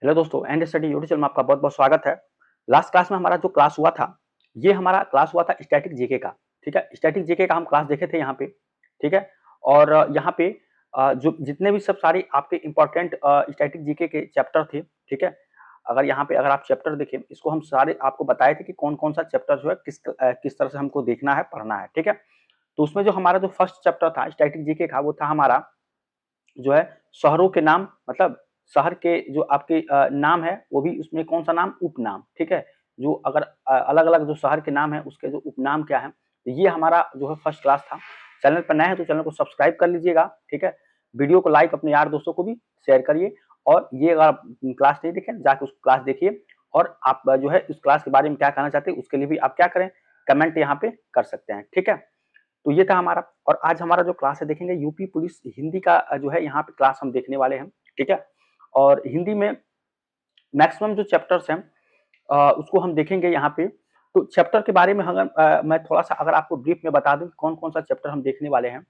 Hello दोस्तों, and study YouTube channel में आपका बहुत-बहुत स्वागत है। लास्ट क्लास में हमारा जो क्लास हुआ था, ये हमारा क्लास हुआ था स्टैटिक जीके का, ठीक है? स्टैटिक जीके का हम क्लास देखे थे यहाँ पे, ठीक है? और यहाँ पे जो जितने भी सब सारे आपके इम्पोर्टेंट स्टैटिक जीके के चैप्टर थे, ठीक है? अगर यहाँ पे अगर आप चैप्टर देखें, इसको हम सारे आपको बताए थे कि कौन-कौन सा चैप्टर जो है किस तरह से हमको देखना है, पढ़ना है, ठीक है? तो उसमें जो हमारा जो फर्स्ट चैप्टर था स्टैटिक जीके का, वो था हमारा जो है शहरों के नाम, मतलब शहर के जो आपके नाम है, वो भी उसमें कौन-सा नाम, उपनाम, ठीक है? जो अगर अलग-अलग जो शहर के नाम है, उसके जो उपनाम क्या है, तो ये हमारा जो है फर्स्ट क्लास था। चैनल पर नए हैं तो चैनल को सब्सक्राइब कर लीजिएगा, ठीक है? वीडियो को लाइक अपने यार दोस्तों को भी शेयर करिए और ये अगर आप क्लास नहीं देखे, जाके उस क्लास देखिए और आप जो है इस क्लास के बारे में क्या कहना चाहते हैं, उसके लिए भी आप क्या करें, कमेंट यहाँ पे कर सकते हैं, ठीक है? तो ये था हमारा। और आज हमारा जो क्लास है देखेंगे यूपी पुलिस हिंदी का जो है यहाँ पे क्लास हम देखने वाले हैं, ठीक है? और हिंदी में मैक्सिमम जो चैप्टर्स हैं उसको हम देखेंगे यहाँ पे। तो चैप्टर के बारे में अगर मैं थोड़ा-सा अगर आपको ब्रीफ में बता दूँ कौन-कौन सा चैप्टर हम देखने वाले हैं।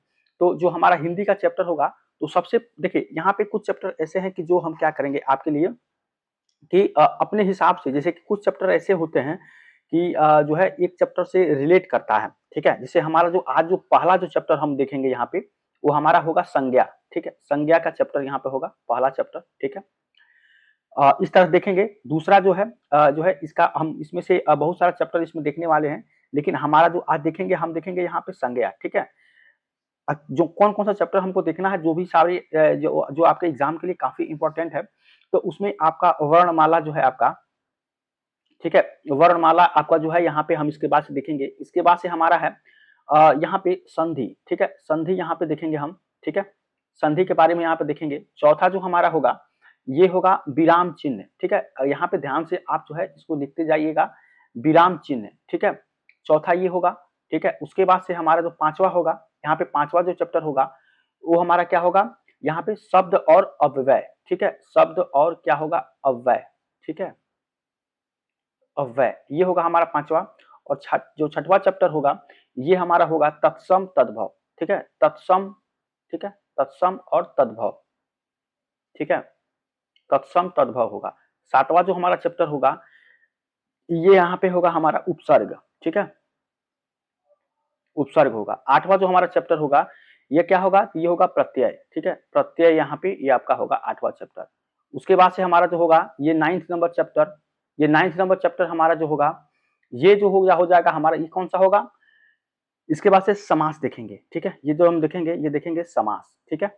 तो जो हमारा हिंदी का चैप्टर होगा, तो सबसे देखिए यहाँ पे कुछ चैप्टर ऐसे हैं कि जो हम क्या करेंगे आपके लिए कि अपने हिसाब से, जैसे कि कुछ चैप्टर ऐसे होते हैं कि जो है एक चैप्टर से रिलेट करता है, ठीक है? जैसे हमारा जो आज जो पहला जो चैप्टर हम देखेंगे यहाँ पे, वो हमारा होगा संज्ञा, ठीक है? संज्ञा का चैप्टर यहाँ पे होगा, पहला चैप्टर, ठीक है? इस तरह देखेंगे। दूसरा जो है इसका हम इसमें से बहुत सारा चैप्टर इसमें देखने वाले हैं, लेकिन हमारा जो आज देखेंगे हम देखेंगे यहाँ पे संज्ञा, ठीक है? जो कौन-कौन सा चैप्टर हमको देखना है, जो भी सारे जो जो आपके एग्ज़ाम के लिए काफ़ी इम्पोर्टेंट है, तो उसमें आपका वर्णमाला जो है आपका, ठीक है? वर्णमाला आपका जो है यहाँ पे हम इसके बाद से देखेंगे। इसके बाद से हमारा है यहाँ पे संधि, ठीक है? संधि यहाँ पे देखेंगे हम, ठीक है? संधि के बारे में यहाँ पे देखेंगे। चौथा जो हमारा होगा, ये होगा विराम चिन्ह, ठीक है? यहाँ पे ध्यान से आप जो है इसको लिखते जाइएगा, विराम चिन्ह, ठीक है? चौथा ये होगा, ठीक है? उसके बाद से हमारा जो पाँचवा होगा, यहाँ पे पाँचवा जो चैप्टर होगा, वो हमारा क्या होगा? यहाँ पे शब्द और अव्यय, ठीक है? शब्द और क्या होगा? अव्यय, ठीक है? अव्यय, ये होगा हमारा पांचवा। और जो छठवां चैप्टर होगा, ये हमारा होगा तत्सम तद्भव, ठीक है? तत्सम, ठीक है? तत्सम और तद्भव, ठीक है? तत्सम तद्भव होगा। सातवां जो हमारा चैप्टर होगा, ये यहाँ पे होगा हमारा उपसर्ग, ठीक है? उपसर्ग होगा। आठवां जो हमारा चैप्टर होगा, ये क्या होगा? ये होगा प्रत्यय, ठीक है? प्रत्यय यहाँ पे ये आपका होगा आठवां चैप्टर। उसके बाद से हमारा जो होगा, ये 9th नंबर चैप्टर, ये 9th नंबर चैप्टर हमारा जो होगा, ये जो हो जाएगा हमारा, ये कौन सा होगा? इसके बाद से समास देखेंगे, ठीक है? ये जो हम देखेंगे, ये देखेंगे समास, ठीक है?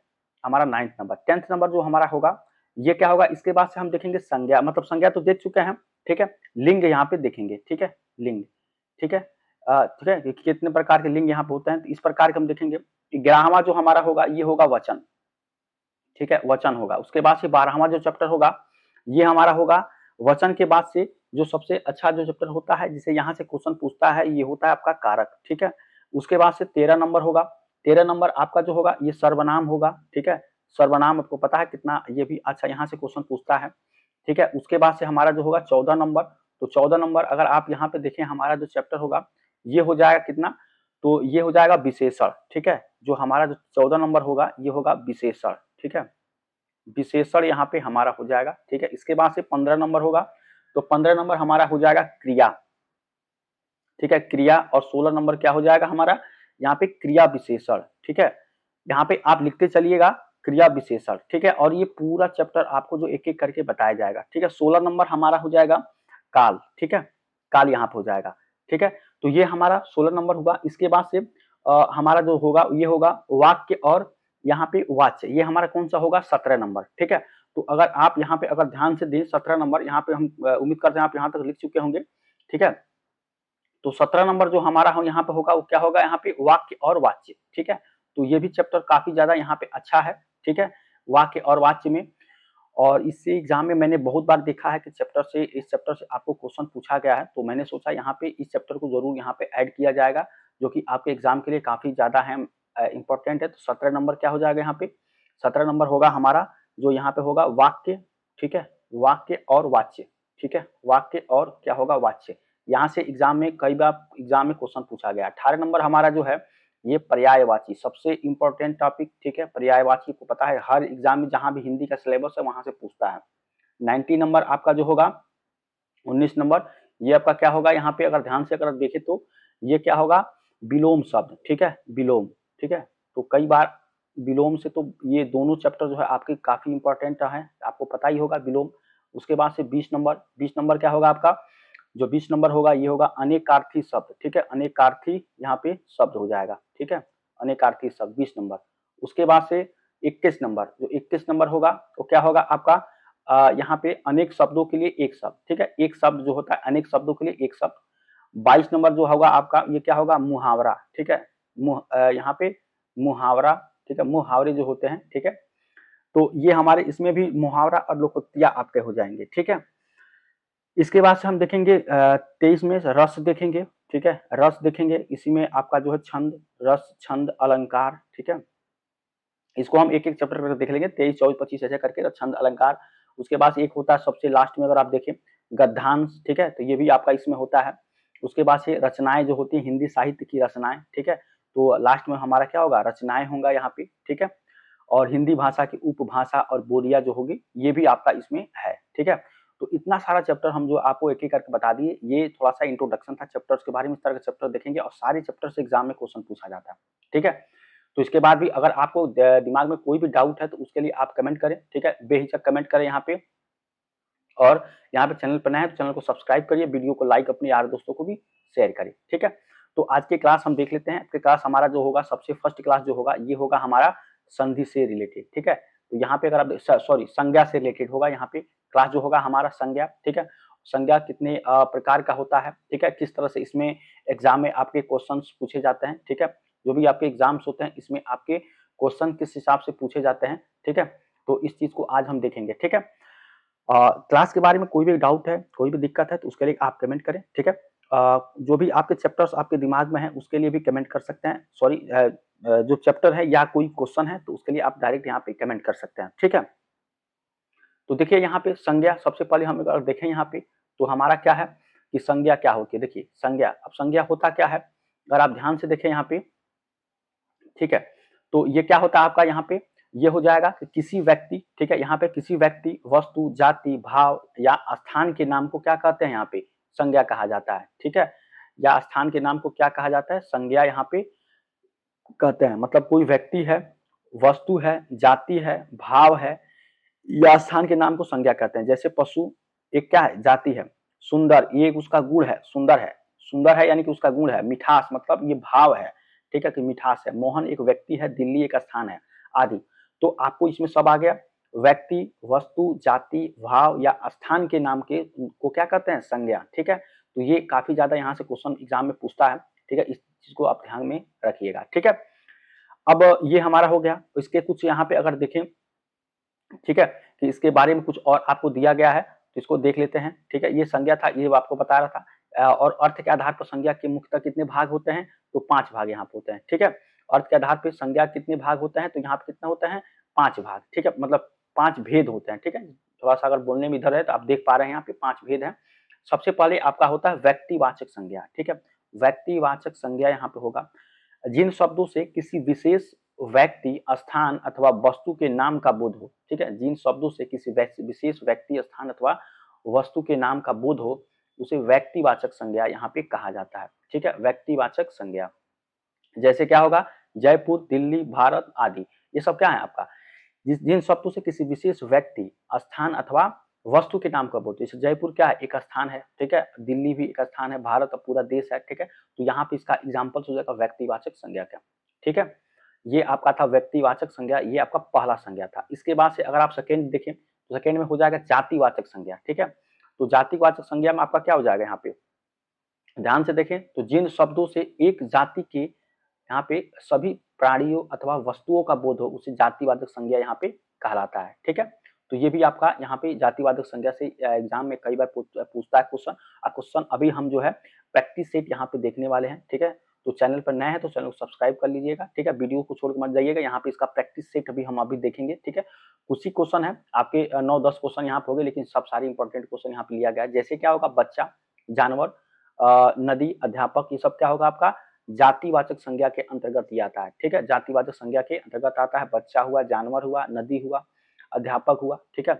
हमारा 9th नंबर। 10th नंबर जो हमारा होगा, ये क्या होगा? इसके बाद से हम देखेंगे संज्ञा, मतलब संज्ञा तो देख चुके हैं, ठीक है? लिंग यहाँ पे देखेंगे, ठीक है? लिंग, ठीक है? ठीक है? कि कितने प्रकार के लिंग यहाँ पे होते हैं, तो इस प्रकार के हम देखेंगे। 11वां जो हमारा होगा, ये होगा वचन, ठीक है? वचन होगा। उसके बाद से 12वां जो चैप्टर होगा, ये हमारा होगा वचन के बाद से जो सबसे अच्छा जो चैप्टर होता है, जिसे यहाँ से क्वेश्चन पूछता है, ये होता है आपका कारक, ठीक है? उसके बाद से 13 नंबर होगा। 13 नंबर आपका जो होगा, ये सर्वनाम होगा, ठीक है? सर्वनाम आपको पता है कितना, ये भी अच्छा यहाँ से क्वेश्चन पूछता है, ठीक है? उसके बाद से हमारा जो होगा 14 नंबर, तो 14 नंबर अगर आप यहाँ पे देखें, हमारा जो चैप्टर होगा, ये हो जाएगा कितना? तो ये हो जाएगा विशेषण, ठीक है? जो हमारा जो 14 नंबर होगा, ये होगा विशेषण, ठीक है? विशेषण यहाँ पे हमारा हो जाएगा, ठीक है? इसके बाद से 15 नंबर होगा, तो 15 नंबर हमारा हो जाएगा क्रिया, ठीक है? क्रिया। और 16 नंबर क्या हो जाएगा हमारा? यहाँ पे क्रिया विशेषण, ठीक है? यहाँ पे आप लिखते चलिएगा क्रिया विशेषण, ठीक है? और ये पूरा चैप्टर आपको जो एक-एक करके बताया जाएगा, ठीक है? 16 नंबर हमारा हो जाएगा काल, ठीक है? काल यहाँ पे हो जाएगा, ठीक है? तो ये हमारा 16 नंबर हुआ। इसके बाद से हमारा जो होगा, ये होगा वाक्य और यहाँ पे वाच्य, ये हमारा कौन-सा होगा? 17 नंबर, ठीक है? तो अगर आप यहाँ पे अगर ध्यान से दें, 17 नंबर यहाँ पे हम उम्मीद करते हैं आप यहाँ तक लिख चुके होंगे, ठीक है? तो 17 नंबर जो हमारा हो यहाँ पे होगा, वो क्या होगा? यहाँ पे वाक्य और वाच्य, ठीक है? तो ये भी चैप्टर काफ़ी ज़्यादा यहाँ पे अच्छा है, ठीक है? वाक्य और वाच्य में। और इससे एग्ज़ाम में मैंने बहुत बार देखा है कि इस चैप्टर से आपको क्वेश्चन पूछा गया है, तो मैंने सोचा यहाँ पे इस चैप्टर को ज़रूर यहाँ पे ऐड किया जाएगा, जो कि आपके एग्ज़ाम के लिए काफ़ी ज़्यादा है इम्पोर्टेंट है। तो 17 नंबर क्या हो जाएगा यहाँ पे? 17 नंबर होगा हमारा जो यहाँ पे होगा वाक्य, ठीक है? वाक्य और वाच्य, ठीक है? वाक्य और क्या होगा? वाच्य। यहाँ से एग्ज़ाम में कई बार एग्ज़ाम में क्वेश्चन पूछा गया है। 18 नंबर हमारा जो है, ये पर्यायवाची, सबसे इम्पोर्टेंट टॉपिक, ठीक है? पर्यायवाची को पता है हर एग्ज़ाम में जहाँ भी हिंदी का सिलेबस है, वहाँ से पूछता है, 90 नंबर आपका जो होगा 19 नंबर, ये आपका क्या होगा यहाँ पे अगर ध्यान से अगर देखें तो ये क्या होगा, विलोम शब्द, ठीक है, विलोम, ठीक है। तो कई बार विलोम से तो ये दोनों चैप्टर जो है आपके काफी इंपॉर्टेंट है, आपको पता ही होगा विलोम। उसके बाद से 20 नंबर, 20 नंबर क्या होगा आपका, जो 20 नंबर होगा ये होगा अनेकार्थी शब्द, ठीक है, अनेकार्थी यहाँ पे शब्द हो जाएगा, ठीक है, अनेकार्थी शब्द 20 नंबर। उसके बाद से 21 नंबर, जो 21 नंबर होगा वो क्या होगा आपका, यहाँ पे अनेक शब्दों के लिए एक शब्द, ठीक है, एक शब्द जो होता है अनेक शब्दों के लिए एक शब्द। 22 नंबर जो होगा आपका ये क्या होगा, मुहावरा, ठीक है, यहाँ पे मुहावरा, ठीक है, मुहावरे जो होते हैं, ठीक है। तो ये हमारे इसमें भी मुहावरा और लोकोक्तियां आपके हो जाएंगे, ठीक है। इसके बाद से हम देखेंगे 23 में रस देखेंगे, ठीक है, रस देखेंगे, इसी में आपका जो है छंद, रस, छंद, अलंकार, ठीक है। इसको हम एक एक चैप्टर करके देख लेंगे, 23, 24, 25 ऐसे करके, छंद, अलंकार। उसके बाद एक होता है सबसे लास्ट में अगर आप देखें गद्यांश, ठीक है, तो ये भी आपका इसमें होता है। उसके बाद से रचनाएं जो होती है हिंदी साहित्य की रचनाएं, ठीक है, तो लास्ट में हमारा क्या होगा, रचनाएं होगा यहाँ पे, ठीक है। और हिंदी भाषा की उपभाषा और बोलियां जो होगी ये भी आपका इसमें है, ठीक है। तो इतना सारा चैप्टर हम जो आपको एक एक करके बता दिए, ये थोड़ा सा इंट्रोडक्शन था चैप्टर्स के बारे में। इस तरह के चैप्टर देखेंगे और सारे चैप्टर से एग्जाम में क्वेश्चन पूछा जाता है, ठीक है। तो इसके बाद भी अगर आपको दिमाग में कोई भी डाउट है तो उसके लिए आप कमेंट करें, ठीक है, बेहिचक कमेंट करें यहाँ पे। और यहाँ पे चैनल पर नए हैं तो चैनल को सब्सक्राइब करिए, वीडियो को लाइक अपने यार दोस्तों को भी शेयर करिए, ठीक है। तो आज की क्लास हम देख लेते हैं। आज की क्लास हमारा जो होगा सबसे फर्स्ट क्लास जो होगा ये होगा हमारा संधि से रिलेटेड, ठीक है। तो यहाँ पे अगर आप सॉरी संज्ञा से रिलेटेड होगा, यहाँ पे क्लास जो होगा हमारा संज्ञा, ठीक है। संज्ञा कितने प्रकार का होता है, ठीक है, किस तरह से इसमें एग्जाम में आपके क्वेश्चन पूछे जाते हैं, ठीक है। जो भी आपके एग्जाम्स होते हैं इसमें आपके क्वेश्चन किस हिसाब से पूछे जाते हैं, ठीक है। तो इस चीज को आज हम देखेंगे, ठीक है। क्लास के बारे में कोई भी डाउट है, कोई भी दिक्कत है तो उसके लिए आप कमेंट करें, ठीक है। जो भी आपके चैप्टर्स आपके दिमाग में है उसके लिए भी कमेंट कर सकते हैं, सॉरी जो चैप्टर है या कोई क्वेश्चन है तो उसके लिए आप डायरेक्ट यहाँ पे कमेंट कर सकते हैं, ठीक है। तो देखिए यहाँ पे संज्ञा, सबसे पहले हम अगर देखें यहाँ पे तो हमारा क्या है कि संज्ञा क्या होती है। देखिए संज्ञा, अब संज्ञा होता क्या है अगर आप ध्यान से देखें यहाँ पे, ठीक है। तो ये क्या होता है आपका यहाँ पे, ये हो जाएगा कि किसी व्यक्ति, ठीक है, यहाँ पे किसी व्यक्ति, वस्तु, जाति, भाव या स्थान के नाम को क्या कहते हैं यहाँ पे, संज्ञा कहा जाता है, ठीक है। या स्थान के नाम को क्या कहा जाता है, संज्ञा यहाँ पे कहते हैं। मतलब कोई व्यक्ति है, वस्तु है, जाति है, भाव है या स्थान के नाम को संज्ञा कहते हैं। जैसे पशु एक क्या है, जाति है। सुंदर ये उसका गुण है, सुंदर है, सुंदर है यानी कि उसका गुण है। मिठास मतलब ये भाव है, ठीक है, कि मिठास है। मोहन एक व्यक्ति है, दिल्ली एक स्थान है, आदि। तो आपको इसमें सब आ गया, व्यक्ति, वस्तु, जाति, भाव या स्थान के नाम के को क्या कहते हैं, संज्ञा, ठीक है। तो ये काफी ज्यादा यहाँ से क्वेश्चन एग्जाम में पूछता है, ठीक है, इस चीज को आप ध्यान में रखिएगा, ठीक है। अब ये हमारा हो गया। इसके कुछ यहाँ पे अगर देखें, ठीक है, कि इसके बारे में कुछ और आपको दिया गया है तो इसको देख लेते हैं, ठीक है। ये संज्ञा था, ये आपको बता रहा था। और अर्थ के आधार पर संज्ञा के मुख्यतः कितने भाग होते हैं, तो 5 भाग यहाँ पे होते हैं, ठीक है। अर्थ के आधार पर संज्ञा कितने भाग होते हैं, तो यहाँ पे कितना होता है, 5 भाग, ठीक है, मतलब 5 भेद होते हैं, ठीक है। थोड़ा सा अगर बोलने में इधर है तो आप देख पा रहे हैं यहाँ पे 5 भेद है। सबसे पहले आपका होता है व्यक्तिवाचक संज्ञा, ठीक है। व्यक्तिवाचक संज्ञा यहाँ पे होगा जिन शब्दों से किसी विशेष व्यक्ति, स्थान अथवा वस्तु के नाम का बोध हो, ठीक है। जिन शब्दों से किसी विशेष व्यक्ति, स्थान अथवा वस्तु के नाम का बोध हो उसे व्यक्तिवाचक संज्ञा यहाँ पे कहा जाता है, ठीक है। व्यक्तिवाचक संज्ञा जैसे क्या होगा, जयपुर, दिल्ली, भारत आदि, ये सब क्या है आपका, जिन शब्दों से किसी विशेष व्यक्ति, स्थान अथवा वस्तु के नाम का बोलते हैं। जैसे जयपुर क्या है, एक स्थान है, ठीक है, दिल्ली भी एक स्थान है, भारत अब पूरा देश है, ठीक है। तो यहाँ पे इसका एग्जाम्पल हो जाएगा व्यक्तिवाचक संज्ञा का, ठीक है। ये आपका था व्यक्तिवाचक संज्ञा, ये आपका पहला संज्ञा था। इसके बाद से अगर आप सेकेंड देखें तो सेकेंड में हो जाएगा जातिवाचक संज्ञा, ठीक है। तो जातिवाचक संज्ञा में आपका क्या हो जाएगा, यहाँ पे ध्यान से देखें तो जिन शब्दों से एक जाति के यहाँ पे सभी प्राणियों अथवा वस्तुओं का बोध हो उसे जातिवाचक संज्ञा यहाँ पे कहलाता है, ठीक है। तो ये भी आपका यहाँ पे जातिवाचक संज्ञा से एग्जाम में कई बार पूछता है क्वेश्चन। और क्वेश्चन अभी हम जो है प्रैक्टिस सेट यहाँ पे देखने वाले हैं, ठीक है। तो चैनल पर नए हैं तो चैनल को सब्सक्राइब कर लीजिएगा, ठीक है। वीडियो को छोड़ के मत जाइएगा, यहाँ पे इसका प्रैक्टिस सेट अभी हम अभी देखेंगे, ठीक है। कुछ ही क्वेश्चन है आपके 9-10 क्वेश्चन यहाँ पे हो गए, लेकिन सब सारे इंपॉर्टेंट क्वेश्चन यहाँ पे लिया गया है। जैसे क्या होगा, बच्चा, जानवर, नदी, अध्यापक, ये सब क्या होगा आपका जातिवाचक संज्ञा के अंतर्गत ही आता है, ठीक है। जातिवाचक संज्ञा के अंतर्गत आता है, बच्चा हुआ, जानवर हुआ, नदी हुआ, अध्यापक हुआ, ठीक है।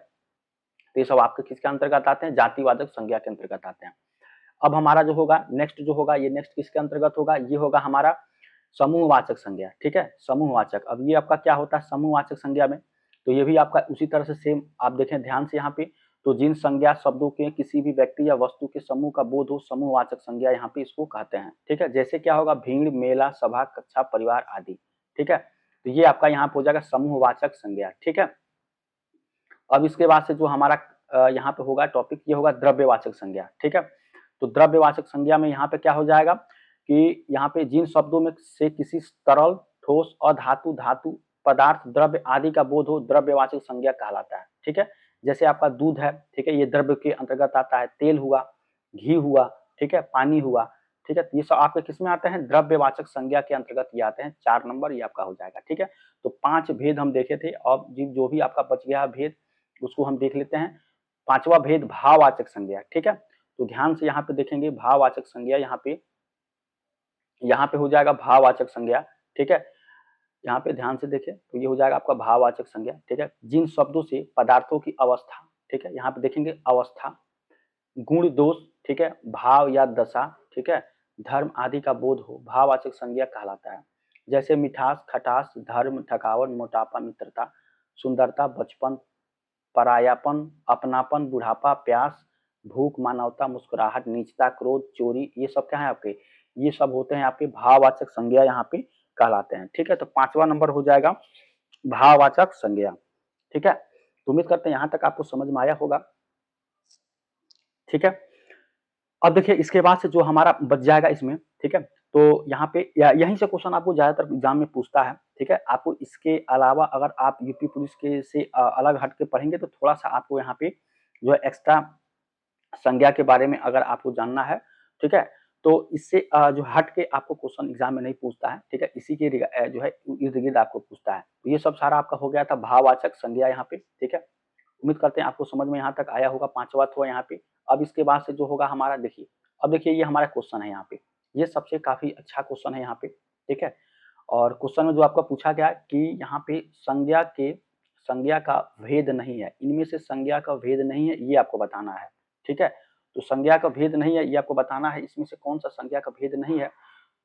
तो ये सब आपके किसके अंतर्गत आते हैं, जातिवाचक संज्ञा के अंतर्गत आते हैं। अब हमारा जो होगा नेक्स्ट जो होगा, ये नेक्स्ट किसके अंतर्गत होगा, ये होगा हमारा समूहवाचक संज्ञा। ठीक है, समूहवाचक। अब ये आपका क्या होता है समूहवाचक संज्ञा में, तो ये भी आपका उसी तरह से सेम आप देखें ध्यान से यहाँ पे, तो जिन संज्ञा शब्दों के किसी भी व्यक्ति या वस्तु के समूह का बोध हो, समूहवाचक संज्ञा यहाँ पे इसको कहते हैं। ठीक है, जैसे क्या होगा, भीड़, मेला, सभा, कक्षा, परिवार आदि। ठीक है, तो ये आपका यहाँ पे हो जाएगा समूहवाचक संज्ञा। ठीक है, अब इसके बाद से जो हमारा यहाँ पे होगा टॉपिक, ये होगा द्रव्यवाचक संज्ञा। ठीक है, तो द्रव्यवाचक संज्ञा में यहाँ पे क्या हो जाएगा कि यहाँ पे जिन शब्दों में से किसी तरल, ठोस, अधातु, धातु, पदार्थ, द्रव्य आदि का बोध हो, द्रव्यवाचक संज्ञा कहलाता है। ठीक है, जैसे आपका दूध है, ठीक है, ये द्रव्य के अंतर्गत आता है। तेल हुआ, घी हुआ, ठीक है, पानी हुआ। ठीक है, ये सब आपके किस में आते हैं, द्रव्यवाचक संज्ञा के अंतर्गत ये आते हैं। 4 नंबर ये आपका हो जाएगा। ठीक है, तो 5 भेद हम देखे थे, अब जो भी आपका बच गया भेद उसको हम देख लेते हैं। 5वां भेद भाववाचक संज्ञा। ठीक है, तो ध्यान से यहाँ पे देखेंगे भाववाचक संज्ञा, यहाँ पे हो जाएगा भाववाचक संज्ञा। ठीक है, यहाँ पे ध्यान से देखें तो ये हो जाएगा आपका भाववाचक संज्ञा। ठीक है, जिन शब्दों से पदार्थों की अवस्था, ठीक है, यहाँ पे देखेंगे अवस्था, गुण, दोष, ठीक है, भाव या दशा, ठीक है, धर्म आदि का बोध हो, भाववाचक संज्ञा कहलाता है। जैसे मिठास, खटास, धर्म, थकावट, मोटापा, मित्रता, सुंदरता, बचपन, परायापन, अपनापन, बुढ़ापा, प्यास, भूख, मानवता, मुस्कुराहट, नीचता, क्रोध, चोरी, ये सब क्या है आपके, ये सब होते हैं आपके भाववाचक संज्ञा यहाँ पे कहलाते हैं। ठीक है, तो 5वां नंबर हो जाएगा भाववाचक संज्ञा। ठीक है, तो उम्मीद करते हैं यहाँ तक आपको समझ में आया होगा। ठीक है, अब देखिए इसके बाद से जो हमारा बच जाएगा इसमें, ठीक है, तो यहाँ पे यहीं से क्वेश्चन आपको ज्यादातर एग्जाम में पूछता है। ठीक है, आपको इसके अलावा अगर आप यूपी पुलिस के से अलग हट के पढ़ेंगे तो थोड़ा सा आपको यहाँ पे जो है एक्स्ट्रा संज्ञा के बारे में अगर आपको जानना है, ठीक है, तो इससे जो हट के आपको क्वेश्चन एग्जाम में नहीं पूछता है। ठीक है, इसी के जो है इर्द गिर्द आपको पूछता है। तो ये सब सारा आपका हो गया था भाववाचक संज्ञा यहाँ पे। ठीक है, उम्मीद करते हैं आपको समझ में यहाँ तक आया होगा। 5वां हुआ यहाँ पे। अब इसके बाद से जो होगा हमारा देखिए, अब देखिए ये हमारा क्वेश्चन है यहाँ पे, ये सबसे काफी अच्छा क्वेश्चन है यहाँ पे। ठीक है, और क्वेश्चन में जो आपका पूछा गया कि यहाँ पे संज्ञा का भेद नहीं है, इनमें से संज्ञा का भेद नहीं है ये आपको बताना है। ठीक है, तो संज्ञा का भेद नहीं है ये आपको बताना है, इसमें से कौन सा संज्ञा का भेद नहीं है,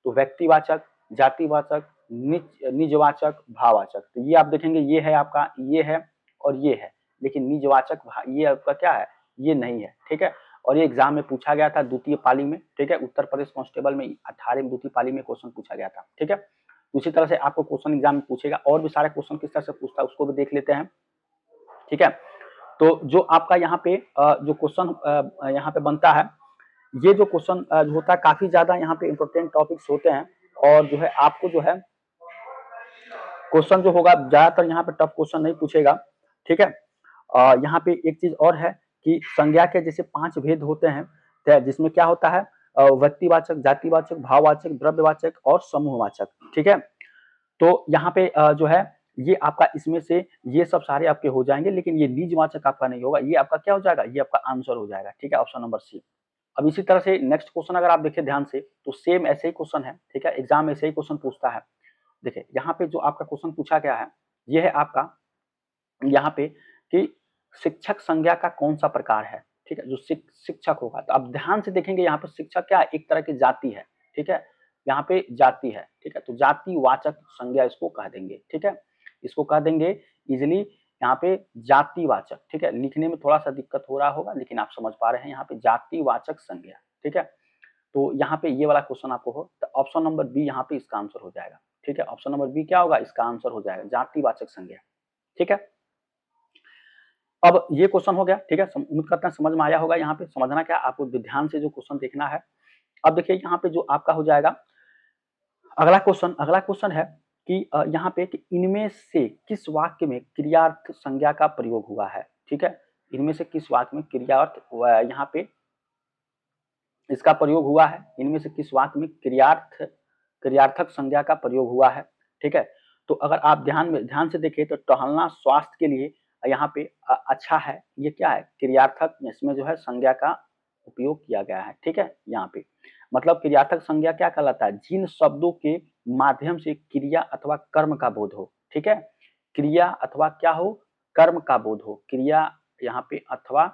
तो व्यक्तिवाचक, जातिवाचक, निजवाचक, भाववाचक। तो ये आप देखेंगे ये है आपका, ये है और ये है, लेकिन निजवाचक ये आपका क्या है, ये नहीं है। ठीक है, और ये एग्जाम में पूछा गया था द्वितीय पाली में। ठीक है, उत्तर प्रदेश कांस्टेबल में 18 में द्वितीय पाली में क्वेश्चन पूछा गया था। ठीक है, उसी तरह से आपको क्वेश्चन एग्जाम में पूछेगा, और भी सारे क्वेश्चन किस तरह से पूछता है उसको भी देख लेते हैं। ठीक है, तो जो आपका यहाँ पे जो क्वेश्चन यहाँ पे बनता है, ये जो क्वेश्चन जो होता है काफी ज्यादा यहाँ पे इंपोर्टेंट टॉपिक्स होते हैं, और जो है आपको जो है क्वेश्चन जो होगा ज्यादातर यहाँ पे टफ क्वेश्चन नहीं पूछेगा। ठीक है, यहाँ पे एक चीज और है कि संज्ञा के जैसे 5 भेद होते हैं, जिसमें क्या होता है व्यक्तिवाचक, जातिवाचक, भाववाचक, द्रव्यवाचक और समूहवाचक। ठीक है, तो यहाँ पे जो है ये आपका इसमें से ये सब सारे आपके हो जाएंगे, लेकिन ये निजवाचक आपका नहीं होगा, ये आपका क्या हो जाएगा, ये आपका आंसर हो जाएगा। ठीक है, ऑप्शन नंबर सी। अब इसी तरह से नेक्स्ट क्वेश्चन अगर आप देखें ध्यान से, तो सेम ऐसे ही क्वेश्चन है। ठीक है, एग्जाम ऐसे ही क्वेश्चन पूछता है। देखिए यहाँ पे जो आपका क्वेश्चन पूछा गया है, ये है आपका यहाँ पे कि शिक्षक संज्ञा का कौन सा प्रकार है। ठीक है, जो शिक्षक होगा, तो अब ध्यान से देखेंगे यहाँ पे शिक्षक क्या है, एक तरह की जाति है। ठीक है, यहाँ पे जाति है। ठीक है, तो जातिवाचक संज्ञा इसको कह देंगे। ठीक है, इसको कह देंगे इजिली यहाँ पे जातिवाचक। ठीक है, लिखने में थोड़ा सा दिक्कत हो रहा होगा, लेकिन आप समझ पा रहे हैं यहाँ पे जातिवाचक संज्ञा। ठीक है, तो यहाँ पे ये वाला क्वेश्चन आपको हो, तो ऑप्शन नंबर बी यहाँ पे इसका आंसर हो जाएगा। ठीक है, ऑप्शन नंबर बी क्या होगा, इसका आंसर हो जाएगा जातिवाचक संज्ञा। ठीक है, अब ये क्वेश्चन हो गया। ठीक है, उम्मीद करते हैं समझ में आया होगा। यहाँ पे समझना क्या, आपको ध्यान से जो क्वेश्चन देखना है। अब देखिए यहाँ पे जो आपका हो जाएगा अगला क्वेश्चन है कि यहाँ पे कि इनमें से किस वाक्य में क्रियार्थ संज्ञा का प्रयोग हुआ है। ठीक है, इनमें से किस वाक्य में क्रियार्थ यहाँ पे इसका प्रयोग हुआ है, इनमें से किस वाक्य में क्रियार्थक संज्ञा का प्रयोग हुआ है। ठीक है, तो अगर आप ध्यान से देखें तो टहलना स्वास्थ्य के लिए यहाँ पे अच्छा है, ये क्या है, क्रियार्थक, इसमें जो है संज्ञा का उपयोग किया गया है। ठीक है, यहाँ पे मतलब क्रियार्थक संज्ञा क्या कहलाता है, जिन शब्दों के माध्यम से क्रिया अथवा कर्म का बोध हो। ठीक है, क्रिया अथवा क्या हो, कर्म का बोध हो, क्रिया यहाँ पे अथवा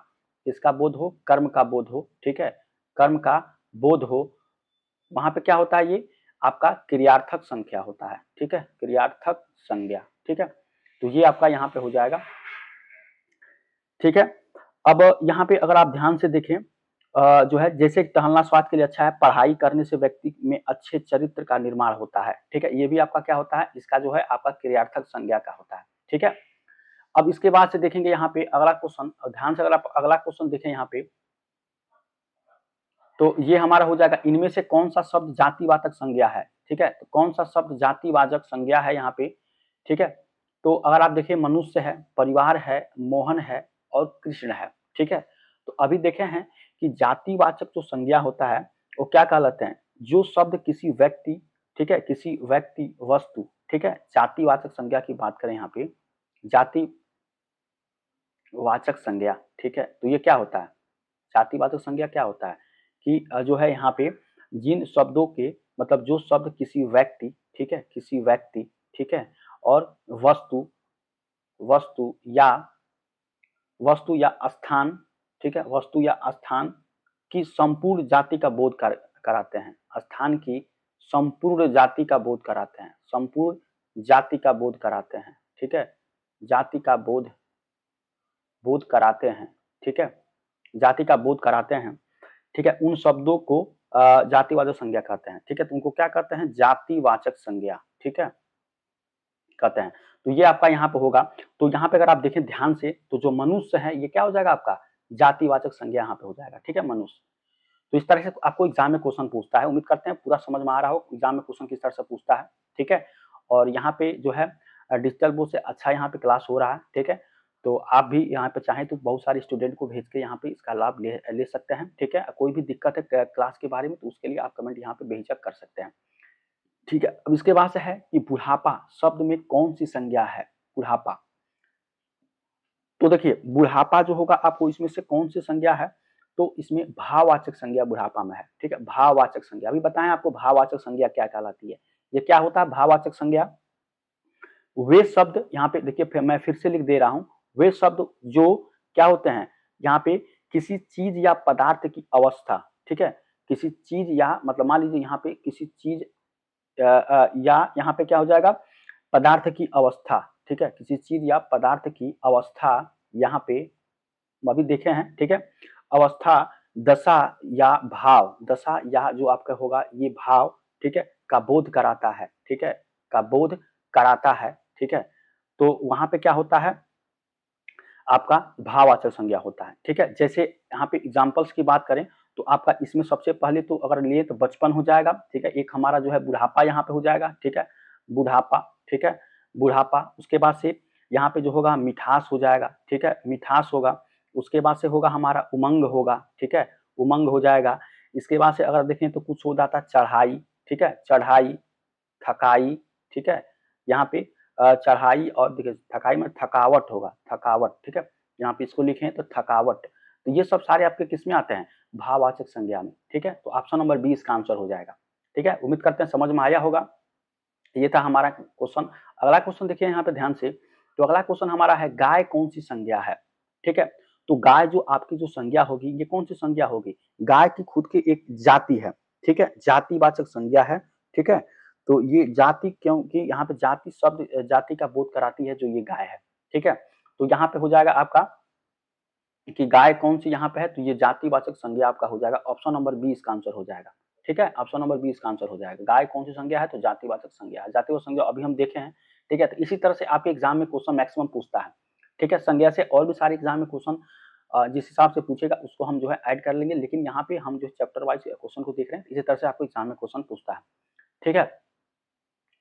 किसका बोध हो, कर्म का बोध हो, ठीक है, कर्म का बोध हो, वहां पे क्या होता है, ये आपका क्रियार्थक संख्या होता है, ठीक है, क्रियार्थक संज्ञा, ठीक है। तो ये आपका यहाँ पे हो जाएगा, ठीक है। अब यहाँ पे अगर आप ध्यान से देखें, जो है जैसे टहलना स्वास्थ्य के लिए अच्छा है, पढ़ाई करने से व्यक्ति में अच्छे चरित्र का निर्माण होता है, ठीक है, ये भी आपका क्या होता है, इसका जो है आपका क्रियार्थक संज्ञा का होता है, ठीक है। अब इसके बाद से देखेंगे यहाँ पे अगला क्वेश्चन, ध्यान से अगर आप अगला क्वेश्चन देखें यहाँ पे, तो ये हमारा हो जाएगा, इनमें से कौन सा शब्द जातिवाचक संज्ञा है, ठीक है, तो कौन सा शब्द जातिवाचक संज्ञा है यहाँ पे, ठीक है। तो अगर आप देखें, मनुष्य है, परिवार है, मोहन है और कृष्ण है, ठीक है। तो अभी देखे हैं कि जातिवाचक जो संज्ञा होता है वो क्या कहलाते हैं, जो शब्द किसी व्यक्ति, ठीक है, किसी व्यक्ति वस्तु, ठीक है, जातिवाचक संज्ञा की बात करें यहाँ पे, जातिवाचक संज्ञा, ठीक है। तो ये क्या होता है, जातिवाचक संज्ञा क्या होता है कि जो है यहाँ पे जिन शब्दों के मतलब जो शब्द किसी व्यक्ति, ठीक है, किसी व्यक्ति, ठीक है, और वस्तु वस्तु या स्थान, ठीक है, वस्तु या स्थान की संपूर्ण जाति का बोध कराते हैं, स्थान की संपूर्ण जाति का बोध कराते हैं, संपूर्ण जाति का बोध कराते हैं, ठीक है, जाति का बोध कराते हैं, ठीक है, जाति का बोध कराते हैं, ठीक है, उन शब्दों को जातिवाचक संज्ञा कहते हैं, ठीक है। तो उनको क्या कहते हैं, जातिवाचक संज्ञा, ठीक है, कहते हैं। तो ये आपका यहाँ पे होगा। तो यहाँ पे अगर आप देखें ध्यान से, तो जो मनुष्य है ये क्या हो जाएगा आपका, जातिवाचक संज्ञा यहाँ पे हो जाएगा, ठीक है, मनुष्य। तो इस तरह से आपको एग्जाम में क्वेश्चन पूछता है, उम्मीद करते हैं पूरा समझ में आ रहा हो एग्जाम में क्वेश्चन किस तरह से पूछता है, ठीक है। और यहाँ पे जो है डिजिटल बोर्ड से अच्छा यहाँ पे क्लास हो रहा है, ठीक है। तो आप भी यहाँ पे चाहें तो बहुत सारे स्टूडेंट को भेज के यहाँ पे इसका लाभ ले सकते हैं, ठीक है। कोई भी दिक्कत है क्लास के बारे में तो उसके लिए आप कमेंट यहाँ पे बेहिचक कर सकते हैं, ठीक है। अब इसके बाद से है कि बुढ़ापा शब्द में कौन सी संज्ञा है, बुढ़ापा। तो देखिए बुढ़ापा जो होगा आपको इसमें से कौन सी संज्ञा है, तो इसमें भाववाचक संज्ञा बुढ़ापा में है, ठीक है, भाववाचक संज्ञा। अभी बताएं आपको भाववाचक संज्ञा क्या कहलाती है, ये क्या होता है भाववाचक संज्ञा, वे शब्द यहाँ पे देखिए मैं फिर से लिख दे रहा हूं, वे शब्द जो क्या होते हैं यहाँ पे किसी चीज या पदार्थ की अवस्था, ठीक है, किसी चीज या मतलब मान लीजिए यहाँ पे किसी चीज या यहाँ पे क्या हो जाएगा पदार्थ की अवस्था, ठीक है, किसी चीज या पदार्थ की अवस्था यहाँ पे अभी देखे हैं, ठीक है, अवस्था, दशा या भाव, दशा या जो आपका होगा ये भाव, ठीक है, का बोध कराता है, ठीक है, का बोध कराता है, ठीक है। तो वहां पे क्या होता है आपका भाववाचक संज्ञा होता है, ठीक है। जैसे यहाँ पे एग्जांपल्स की बात करें तो आपका इसमें सबसे पहले तो अगर लिए तो बचपन हो जाएगा, ठीक है, एक हमारा जो है बुढ़ापा यहाँ पे हो जाएगा, ठीक है, बुढ़ापा, ठीक है, बुढ़ापा। उसके बाद से यहाँ पे जो होगा मिठास हो जाएगा, ठीक है, मिठास होगा। उसके बाद से होगा हमारा उमंग होगा, ठीक है, उमंग हो जाएगा। इसके बाद से अगर देखें तो कुछ हो जाता चढ़ाई, ठीक है, चढ़ाई, थकाई, ठीक है, यहाँ पे चढ़ाई और देखिए थकाई में थकावट होगा, थकावट, ठीक है, यहाँ पे इसको लिखें तो थकावट। तो ये सब सारे आपके किस में आते हैं भाववाचक संज्ञा में, ठीक है। तो ऑप्शन नंबर 20 का आंसर हो जाएगा, ठीक है। उम्मीद करते हैं समझ में आया होगा। ये था हमारा क्वेश्चन। अगला क्वेश्चन देखिए यहाँ पे ध्यान से, तो अगला क्वेश्चन हमारा है गाय कौन सी संज्ञा है, ठीक है। तो गाय जो आपकी जो संज्ञा होगी ये कौन सी संज्ञा होगी, गाय की खुद की एक जाति है, ठीक है, जातिवाचक संज्ञा है, ठीक है। तो ये जाति क्योंकि यहाँ पे जाति शब्द जाति का बोध कराती है जो ये गाय है, ठीक है। तो यहाँ पे हो जाएगा आपका कि गाय कौन सी यहाँ पे है, तो ये जातिवाचक संज्ञा आपका हो जाएगा, ऑप्शन नंबर 20 का आंसर हो जाएगा, ठीक है, ऑप्शन नंबर 20 का आंसर हो जाएगा। गाय कौन सी संज्ञा है, तो जातिवाचक संज्ञा है, जातिवाचक संज्ञा अभी हम देखे हैं, ठीक है। तो इसी तरह से आपके एग्जाम में क्वेश्चन मैक्सिमम पूछता है, ठीक है, संज्ञा से और भी सारे एग्जाम में क्वेश्चन जिस हिसाब से पूछेगा उसको हम जो है ऐड कर लेंगे, लेकिन यहाँ पे हम जो चैप्टर वाइज क्वेश्चन को देख रहे हैं इसी तरह से आपको एग्जाम में क्वेश्चन पूछता है, ठीक है।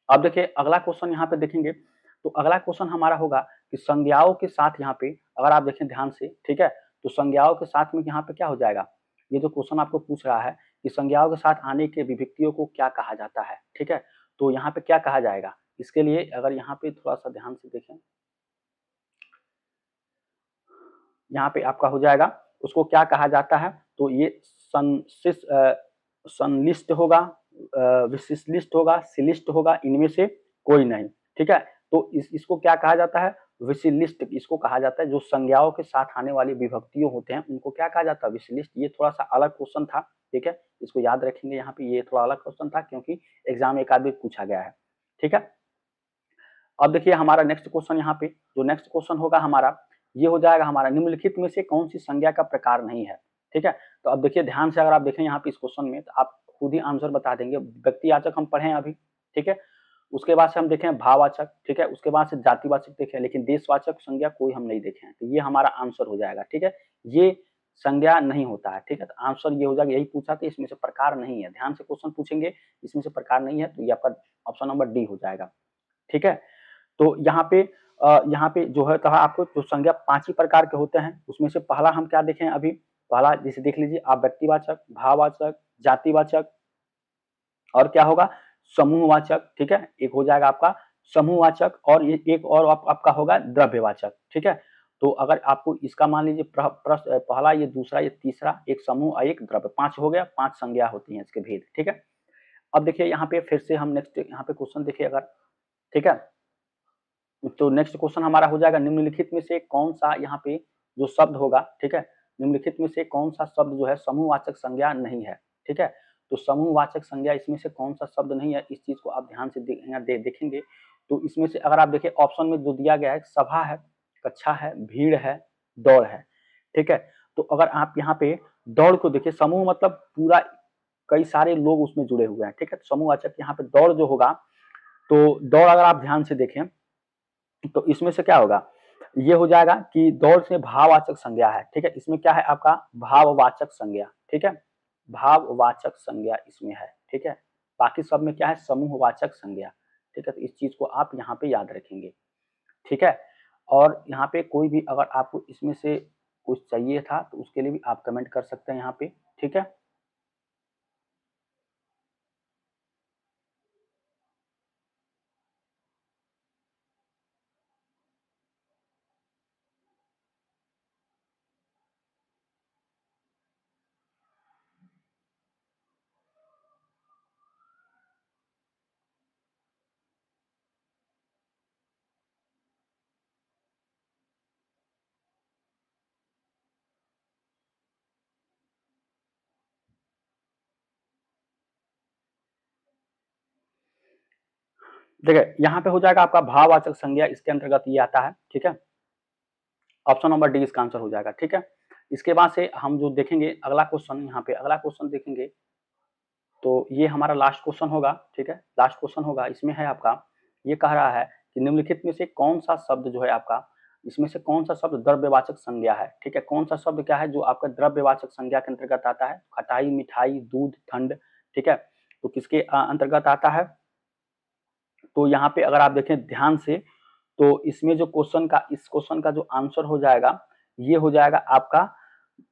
अब देखिए अगला क्वेश्चन यहाँ पे देखेंगे, तो अगला क्वेश्चन हमारा होगा कि संज्ञाओं के साथ यहाँ पे अगर आप देखें ध्यान से, ठीक है, तो संज्ञाओं के साथ में यहाँ पे क्या हो जाएगा, ये जो क्वेश्चन आपको पूछ रहा है कि संज्ञाओं के साथ आने के विभक्तियों को क्या कहा जाता है, ठीक है। तो यहाँ पे क्या कहा जाएगा, इसके लिए अगर यहाँ पे थोड़ा सा ध्यान से देखें, यहाँ पे आपका हो जाएगा उसको क्या कहा जाता है, तो ये संलिष्ट होगा, विशिष्ट होगा, सिलिष्ट होगा, इनमें से कोई नहीं, ठीक है। तो इसको क्या कहा जाता है, विशिलिष्ट इसको कहा जाता है। जो संज्ञाओं के साथ आने वाली विभक्तियों होते हैं उनको क्या कहा जाता है, विशिलिष्ट। ये थोड़ा सा अलग क्वेश्चन था, ठीक है, इसको याद रखेंगे। यहाँ पे ये थोड़ा अलग क्वेश्चन था क्योंकि एग्जाम में एक आध बार पूछा गया है, ठीक है। अब देखिए हमारा नेक्स्ट क्वेश्चन, यहाँ पे जो नेक्स्ट क्वेश्चन होगा हमारा, ये हो जाएगा हमारा निम्नलिखित में से कौन सी संज्ञा का प्रकार नहीं है, ठीक है। तो अब देखिए ध्यान से अगर आप देखें यहाँ पे इस क्वेश्चन में, तो आप खुद ही आंसर बता देंगे। व्यक्तिवाचक हम पढ़े अभी, ठीक है, उसके बाद से हम देखें भाववाचक, ठीक है, उसके बाद से जातिवाचक देखें, लेकिन देशवाचक संज्ञा कोई हम नहीं देखे हैं। तो ये हमारा आंसर हो जाएगा, ठीक है, ये संज्ञा नहीं होता है, ठीक है। तो आंसर ये हो जाएगा, यही पूछा था, इसमें से प्रकार नहीं है। ध्यान से क्वेश्चन पूछेंगे, इसमें से प्रकार नहीं है, तो ये आपका ऑप्शन नंबर डी हो जाएगा, ठीक है। तो यहाँ पे जो है कहा आपको, जो संज्ञा 5 ही प्रकार के होते हैं, उसमें से पहला हम क्या देखें अभी, पहला जैसे देख लीजिए आप, व्यक्तिवाचक, भाववाचक, जातिवाचक, और क्या होगा, समूहवाचक, ठीक है। एक हो जाएगा आपका समूहवाचक, और ये एक और आपका होगा द्रव्यवाचक, ठीक है। तो अगर आपको इसका मान लीजिए पहला, ये दूसरा, ये तीसरा, एक समूह और एक द्रव्य, 5 हो गया, 5 संज्ञा होती हैं इसके भेद, ठीक है। अब देखिए यहाँ पे फिर से हम नेक्स्ट यहाँ पे क्वेश्चन देखिए अगर, ठीक है। तो नेक्स्ट क्वेश्चन हमारा हो जाएगा, निम्नलिखित में से कौन सा यहाँ पे जो शब्द होगा, ठीक है, निम्नलिखित में से कौन सा शब्द जो है समूहवाचक संज्ञा नहीं है, ठीक है। तो समूहवाचक संज्ञा इसमें से कौन सा शब्द नहीं है, इस चीज को आप ध्यान से देखेंगे। तो इसमें से अगर आप देखें ऑप्शन में जो दिया गया है, सभा है, कक्षा है, भीड़ है, दौड़ है, ठीक है। तो अगर आप यहाँ पे दौड़ को देखिए, समूह मतलब पूरा कई सारे लोग उसमें जुड़े हुए हैं, ठीक है। तो समूहवाचक यहाँ पे दौड़ जो होगा, तो दौड़ अगर आप ध्यान से देखें तो इसमें से क्या होगा, ये हो जाएगा कि दौड़ से भाववाचक संज्ञा है, ठीक है। इसमें क्या है आपका, भाववाचक संज्ञा, ठीक है, भाववाचक संज्ञा इसमें है, ठीक है। बाकी सब में क्या है, समूहवाचक संज्ञा, ठीक है। तो इस चीज को आप यहाँ पे याद रखेंगे, ठीक है। और यहाँ पे कोई भी अगर आपको इसमें से कुछ चाहिए था तो उसके लिए भी आप कमेंट कर सकते हैं यहाँ पे, ठीक है। देखिए यहाँ पे हो जाएगा आपका भाववाचक संज्ञा, इसके अंतर्गत ये आता है, ठीक है। ऑप्शन नंबर डी इसका आंसर हो जाएगा, ठीक है। इसके बाद से हम जो देखेंगे अगला क्वेश्चन, यहाँ पे अगला क्वेश्चन देखेंगे, तो ये हमारा लास्ट क्वेश्चन होगा, ठीक है, लास्ट क्वेश्चन होगा। इसमें है आपका, ये कह रहा है कि निम्नलिखित में से कौन सा शब्द जो है आपका, इसमें से कौन सा शब्द द्रव्यवाचक संज्ञा है, ठीक है। कौन सा शब्द क्या है जो आपका द्रव्यवाचक संज्ञा के अंतर्गत आता है, खटाई, मिठाई, दूध, ठंड, ठीक है। तो किसके अंतर्गत आता है, तो यहाँ पे अगर आप देखें ध्यान से, तो इसमें जो क्वेश्चन का, इस क्वेश्चन का जो आंसर हो जाएगा, ये हो जाएगा आपका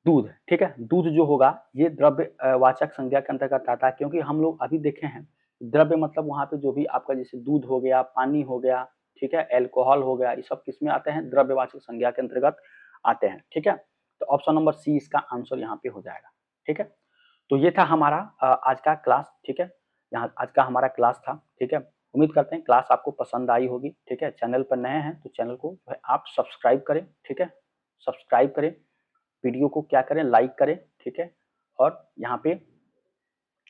दूध, ठीक है। दूध जो होगा ये द्रव्य वाचक संज्ञा के अंतर्गत आता है, क्योंकि हम लोग अभी देखे हैं द्रव्य मतलब वहां पे जो भी आपका जैसे दूध हो गया, पानी हो गया, ठीक है, एल्कोहल हो गया, ये सब किसमें आते हैं, द्रव्यवाचक संज्ञा के अंतर्गत आते हैं, ठीक है। तो ऑप्शन नंबर सी इसका आंसर यहाँ पे हो जाएगा, ठीक है। तो ये था हमारा आज का क्लास, ठीक है, यहाँ आज का हमारा क्लास था, ठीक है। उम्मीद करते हैं क्लास आपको पसंद आई होगी, ठीक है। चैनल पर नए हैं तो चैनल को जो है आप सब्सक्राइब करें, ठीक है, सब्सक्राइब करें, वीडियो को क्या करें, लाइक करें, ठीक है। और यहाँ पे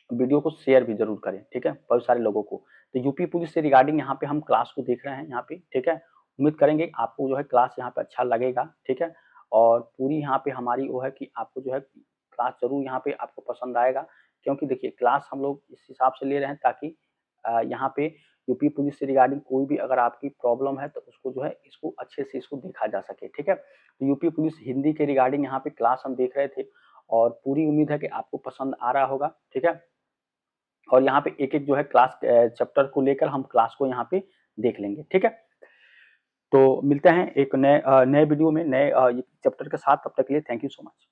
वीडियो को शेयर भी जरूर करें, ठीक है, बहुत सारे लोगों को। तो यूपी पुलिस से रिगार्डिंग यहाँ पे हम क्लास को देख रहे हैं यहाँ पे, ठीक है। उम्मीद करेंगे आपको जो है क्लास यहाँ पे अच्छा लगेगा, ठीक है। और पूरी यहाँ पे हमारी वो है कि आपको जो है क्लास जरूर यहाँ पे आपको पसंद आएगा, क्योंकि देखिए क्लास हम लोग इस हिसाब से ले रहे हैं ताकि यहाँ पे यूपी पुलिस से रिगार्डिंग कोई भी अगर आपकी प्रॉब्लम है तो उसको जो है इसको अच्छे से इसको देखा जा सके, ठीक है। तो यूपी पुलिस हिंदी के रिगार्डिंग यहाँ पे क्लास हम देख रहे थे, और पूरी उम्मीद है कि आपको पसंद आ रहा होगा, ठीक है। और यहाँ पे एक एक जो है क्लास चैप्टर को लेकर हम क्लास को यहाँ पे देख लेंगे, ठीक है। तो मिलते हैं एक नए वीडियो में नए चैप्टर के साथ, तब तक के लिए थैंक यू सो मच।